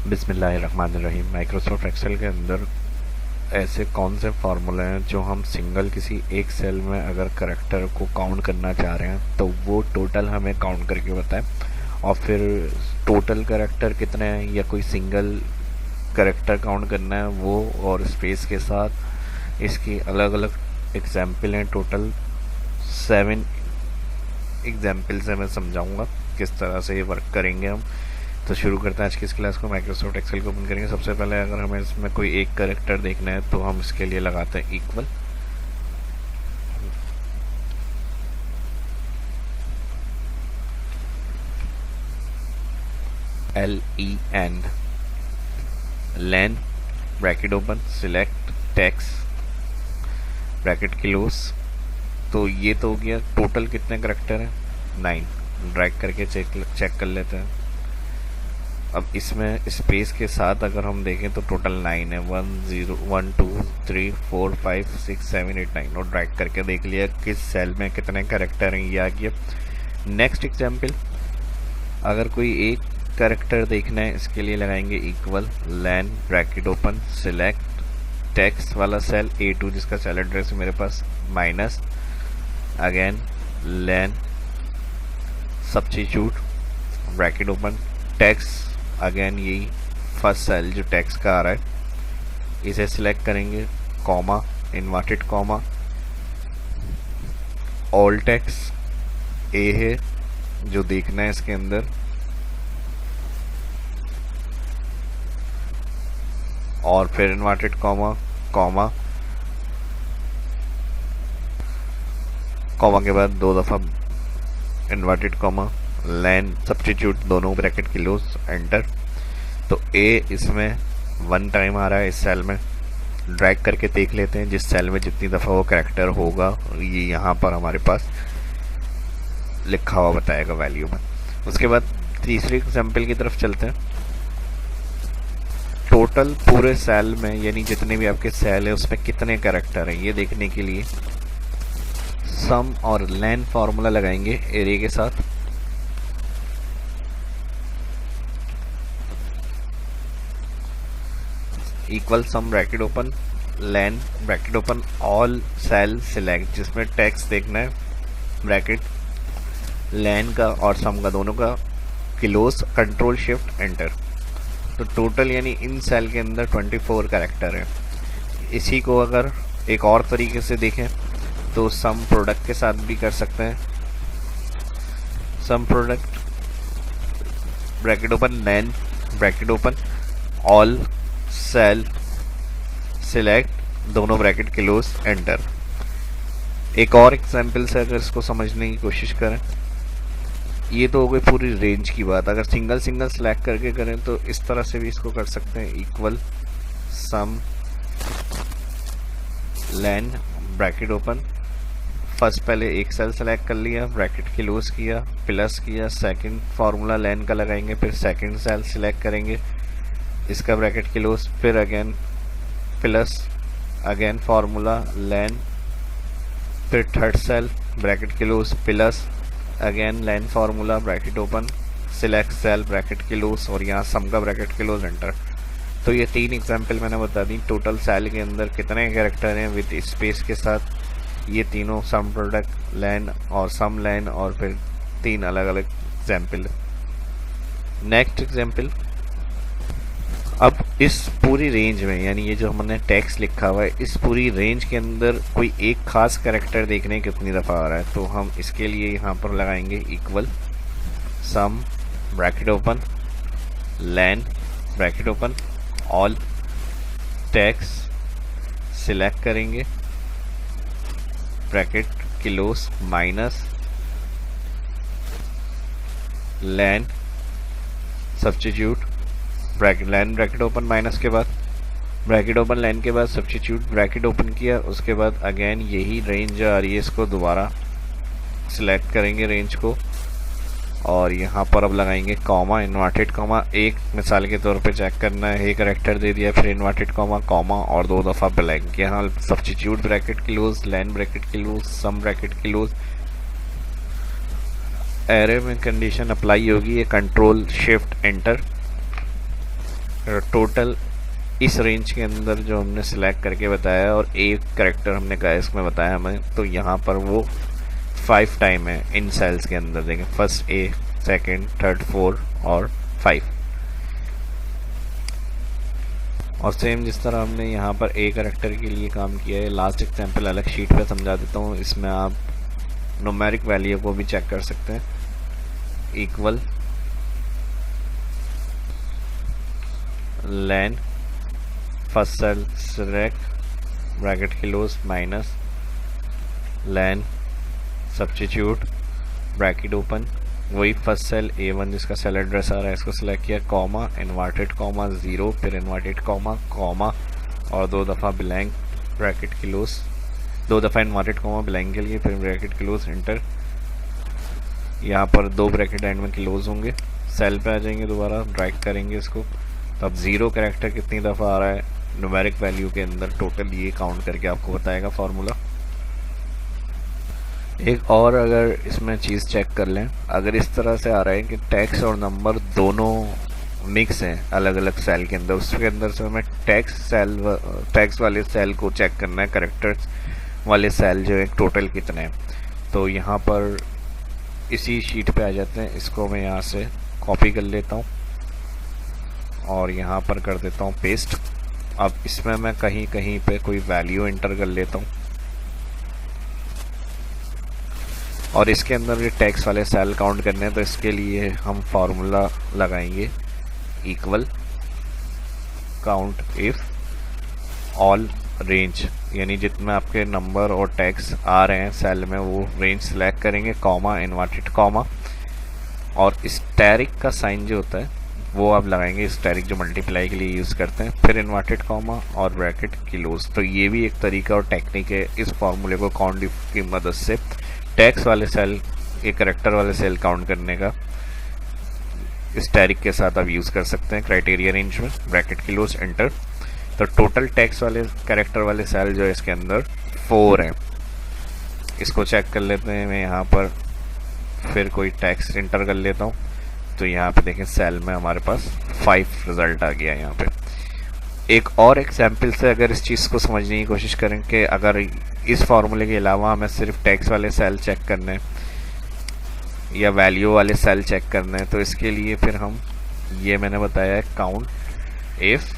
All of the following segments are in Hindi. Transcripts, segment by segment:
बिस्मिल्लाहिर्रहमानिर्रहीम। माइक्रोसॉफ्ट एक्सेल के अंदर ऐसे कौन से फार्मूले हैं जो हम सिंगल किसी एक सेल में अगर करेक्टर को काउंट करना चाह रहे हैं तो वो टोटल हमें काउंट करके बताएं, और फिर टोटल करेक्टर कितने हैं या कोई सिंगल करेक्टर काउंट करना है वो, और स्पेस के साथ इसकी अलग अलग एग्जाम्पल हैं। टोटल 7 एग्जाम्पल से मैं समझाऊंगा किस तरह से ये वर्क करेंगे हम। तो शुरू करते हैं आज की इस क्लास को। माइक्रोसॉफ्ट एक्सेल को ओपन करेंगे। सबसे पहले अगर हमें इसमें कोई एक कैरेक्टर देखना है तो हम इसके लिए लगाते हैं equal. LEN len bracket open, select text bracket close. तो ये तो हो गया। टोटल कितने कैरेक्टर हैं? 9। ड्रैग करके चेक कर लेते हैं। अब इसमें स्पेस के साथ अगर हम देखें तो टोटल 9 है। 1 0 1 2 3 4 5 6 7 8 9, और ड्रैग करके देख लिया किस सेल में कितने कैरेक्टर हैं, ये आ गया। नेक्स्ट एग्जाम्पल, अगर कोई एक कैरेक्टर देखना है इसके लिए लगाएंगे equal len bracket open, select text वाला सेल A2 जिसका सेल एड्रेस है मेरे पास, minus again len substitute bracket open text, again यही फर्स्ट सेल जो टेक्स्ट का आ रहा है इसे सिलेक्ट करेंगे, comma inverted comma, all text A है जो देखना है इसके अंदर, और फिर इन्वर्टेड कॉमा कॉमा, कॉमा के बाद 2 दफ़ा इन्वर्टेड कॉमा, लैन सब्स्टिट्यूट दोनों ब्रैकेट क्लोज, एंटर। तो ए इसमें 1 टाइम आ रहा है इस सेल में। ड्रैग करके देख लेते हैं जिस सेल में जितनी दफ़ा वो कैरेक्टर होगा ये यहाँ पर हमारे पास लिखा हुआ बताएगा वैल्यू में। उसके बाद तीसरी एग्जाम्पल की तरफ चलते हैं। टोटल पूरे सेल में यानी जितने भी आपके सेल है उसमें कितने कैरेक्टर हैं ये देखने के लिए सम और लैन फार्मूला लगाएंगे एरिया के साथ। Equal sum bracket open len bracket open all cell select जिसमें टेक्स्ट देखना है, ब्रैकेट लैन का और सम का दोनों का, क्लोज कंट्रोल शिफ्ट एंटर। तो टोटल यानी इन सेल के अंदर 24 कैरेक्टर है। इसी को अगर एक और तरीके से देखें तो सम प्रोडक्ट के साथ भी कर सकते हैं। Sum product bracket open len bracket open all cell select दोनों ब्रैकेट क्लोज एंटर। एक और एग्जांपल से अगर इसको समझने की कोशिश करें, ये तो हो गई पूरी रेंज की बात। अगर सिंगल सिंगल सिलेक्ट करके करें तो इस तरह से भी इसको कर सकते हैं, equal sum len bracket open, first पहले एक सेल सेलेक्ट कर लिया, ब्रैकेट क्लोज किया, प्लस किया, सेकंड फार्मूला लैन का लगाएंगे, फिर सेकंड सेल सिलेक्ट करेंगे, इसका ब्रैकेट क्लोज, फिर again plus, again formula len, फिर third cell bracket close plus, again len formula bracket open, select cell bracket close, और यहाँ सम का ब्रैकेट क्लोज एंटर। तो ये 3 एग्जाम्पल मैंने बता दी। टोटल सेल के अंदर कितने कैरेक्टर हैं विद स्पेस के साथ, ये तीनों सम प्रोडक्ट लैन और सम लैन, और फिर 3 अलग अलग एग्जाम्पल। नेक्स्ट एग्जाम्पल, अब इस पूरी रेंज में यानी ये जो हमने टेक्स्ट लिखा हुआ है इस पूरी रेंज के अंदर कोई एक खास कैरेक्टर देखने कितनी दफ़ा आ रहा है, तो हम इसके लिए यहाँ पर लगाएंगे equal sum bracket open len bracket open all text select करेंगे, bracket close minus len substitute bracket len bracket open, minus के बाद ब्रैकेट ओपन लैन के बाद सब्स्टिट्यूट ब्रैकेट ओपन किया, उसके बाद अगेन यही रेंज आ रही है इसको दोबारा सिलेक्ट करेंगे रेंज को, और यहाँ पर अब लगाएंगे कॉमा इन्वर्टेड कॉमा। एक मिसाल के तौर पे चेक करना है, एक कैरेक्टर दे दिया, फिर इन्वर्टेड कॉमा कॉमा और 2 दफ़ा ब्लैंक। यहाँ substitute bracket close len bracket close sum bracket close, array में कंडीशन अप्लाई होगी, ये कंट्रोल शिफ्ट एंटर। टोटल इस रेंज के अंदर जो हमने सिलेक्ट करके बताया और एक करेक्टर हमने कहा इसमें बताया हमें, तो यहाँ पर वो 5 टाइम है इन सेल्स के अंदर। देखें फर्स्ट ए, सेकंड, थर्ड, 4 और 5। और सेम जिस तरह हमने यहाँ पर ए करेक्टर के लिए काम किया है, लास्ट एग्जाम्पल अलग शीट पे समझा देता हूँ। इसमें आप न्यूमेरिक वैल्यू को भी चेक कर सकते हैं। Equal len first cell select bracket close minus len substitute bracket open, वही फर्स्ट सेल A1 जिसका सेल एड्रेस आ रहा है इसको सिलेक्ट किया, कॉमा इन्वर्टेड कॉमा 0, फिर इन्वर्टेड कॉमा कॉमा और 2 दफ़ा ब्लैंक ब्रैकेट क्लोज, 2 दफ़ा इन्वर्टेड कॉमा ब्लैंक के लिए, फिर ब्रैकेट क्लोज एंटर। यहाँ पर 2 ब्रैकेट एंड में क्लोज होंगे, सेल पे आ जाएंगे, दोबारा ड्रैग करेंगे इसको, तो अब 0 कैरेक्टर कितनी दफ़ा आ रहा है न्यूमेरिक वैल्यू के अंदर, टोटल ये काउंट करके आपको बताएगा फार्मूला। एक और अगर इसमें चीज़ चेक कर लें, अगर इस तरह से आ रहा है कि टेक्स्ट और नंबर दोनों मिक्स हैं अलग अलग सेल के अंदर, उसके अंदर से हमें टेक्स्ट वाले सेल को चेक करना है, कैरेक्टर्स वाले सेल जो है टोटल कितने हैं। तो यहाँ पर इसी शीट पे आ जाते हैं, इसको मैं यहाँ से कॉपी कर लेता हूँ और यहाँ पर कर देता हूँ पेस्ट। अब इसमें मैं कहीं कहीं पे कोई वैल्यू एंटर कर लेता हूँ और इसके अंदर ये टेक्स्ट वाले सेल काउंट करने हैं, तो इसके लिए हम फार्मूला लगाएंगे equal count if all range, यानी जितने आपके नंबर और टेक्स्ट आ रहे हैं सेल में वो रेंज सेलेक्ट करेंगे, कॉमा इन्वर्टेड कॉमा और स्टैरिक का साइन जो होता है वो आप लगाएंगे, स्टैरिक जो मल्टीप्लाई के लिए यूज़ करते हैं, फिर इन्वर्टेड कॉमा और ब्रैकेट क्लोज। तो ये भी एक तरीका और टेक्निक है इस फार्मूले को काउंट इफ की मदद से टेक्स्ट वाले सेल, एक कैरेक्टर वाले सेल काउंट करने का स्टैरिक के साथ आप यूज़ कर सकते हैं क्राइटेरिया रेंज में, ब्रैकेट क्लोज एंटर। तो टोटल टेक्स्ट वाले कैरेक्टर वाले सेल जो है इसके अंदर 4 हैं। इसको चेक कर लेते हैं, मैं यहाँ पर फिर कोई टेक्स्ट एंटर कर लेता हूँ, तो यहाँ पे देखें सेल में हमारे पास 5 रिजल्ट आ गया। यहाँ पे एक और एग्जाम्पल से अगर इस चीज़ को समझने की कोशिश करें कि अगर इस फार्मूले के अलावा हमें सिर्फ टेक्स्ट वाले सेल चेक करने हैं या वैल्यू वाले सेल चेक करने हैं, तो इसके लिए फिर हम ये मैंने बताया है काउंट इफ।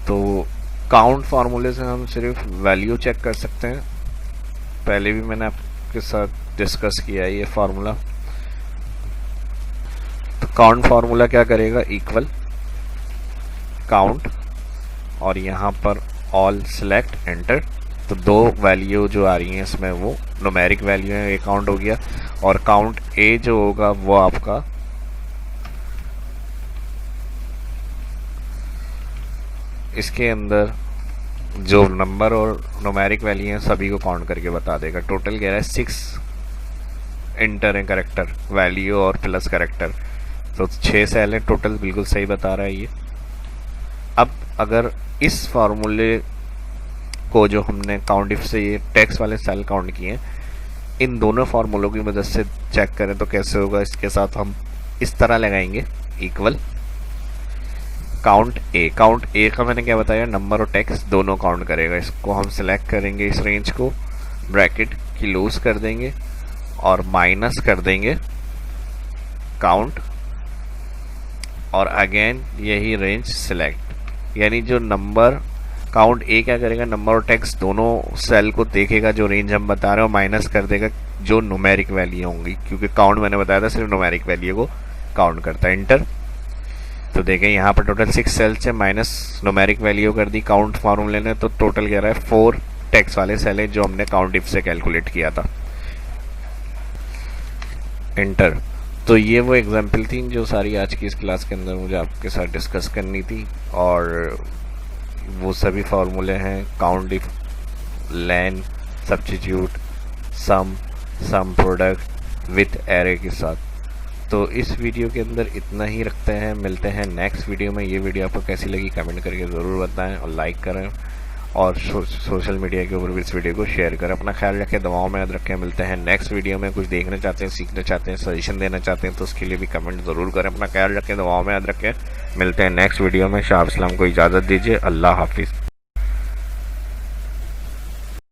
तो काउंट फार्मूले से हम सिर्फ वैल्यू चेक कर सकते हैं, पहले भी मैंने आपके साथ डिस्कस किया है ये फार्मूला। तो काउंट फार्मूला क्या करेगा, इक्वल काउंट और यहाँ पर ऑल सेलेक्ट एंटर। तो 2 वैल्यू जो आ रही हैं इसमें वो न्यूमेरिक वैल्यू है, ये काउंट हो गया, और काउंट ए जो होगा वो आपका इसके अंदर जो नंबर और न्यूमेरिक वैल्यू हैं सभी को काउंट करके बता देगा। टोटल कह रहा है 6 एंटर है करेक्टर वैल्यू और प्लस करेक्टर, तो 6 सेल है टोटल, बिल्कुल सही बता रहा है ये। अब अगर इस फार्मूले को जो हमने काउंट इफ से ये टेक्स्ट वाले सेल काउंट किए इन दोनों फार्मूलों की मदद से चेक करें तो कैसे होगा, इसके साथ हम इस तरह लगाएंगे इक्वल काउंट ए का मैंने क्या बताया, नंबर और टेक्स्ट दोनों काउंट करेगा। इसको हम सिलेक्ट करेंगे, इस रेंज को ब्रैकेट क्लोज कर देंगे और माइनस कर देंगे काउंट और अगेन यही रेंज सिलेक्ट, यानी जो नंबर काउंट ए क्या करेगा, नंबर और टेक्स्ट दोनों सेल को देखेगा जो रेंज हम बता रहे हो, माइनस कर देगा जो न्यूमेरिक वैल्यू होंगी, क्योंकि काउंट मैंने बताया था सिर्फ न्यूमेरिक वैल्यू को काउंट करता है। एंटर। तो देखें यहाँ पर टोटल 6 सेल्स से माइनस न्यूमेरिक वैल्यू कर दी काउंट फार्मूले ने, तो टोटल कह रहा है 4 टेक्स्ट वाले सेल है जो हमने काउंट इफ से कैलकुलेट किया था। एंटर। तो ये वो एग्जाम्पल थी जो सारी आज की इस क्लास के अंदर मुझे आपके साथ डिस्कस करनी थी, और वो सभी फार्मूले हैं count if, len, substitute, sum product with array के साथ। तो इस वीडियो के अंदर इतना ही रखते हैं, मिलते हैं नेक्स्ट वीडियो में। ये वीडियो आपको कैसी लगी कमेंट करके ज़रूर बताएं और लाइक करें, और सोशल मीडिया के ऊपर भी इस वीडियो को शेयर करें। अपना ख्याल रखें, दवाओं में याद रखें। मिलते हैं नेक्स्ट वीडियो में। कुछ देखना चाहते हैं, सीखना चाहते हैं, सजेशन देना चाहते हैं तो उसके लिए भी कमेंट ज़रूर करें। अपना ख्याल रखें, दवाओं में याद रखें। मिलते हैं नेक्स्ट वीडियो में। शाह इस्लाम को इजाज़त दीजिए। अल्लाह हाफिज़।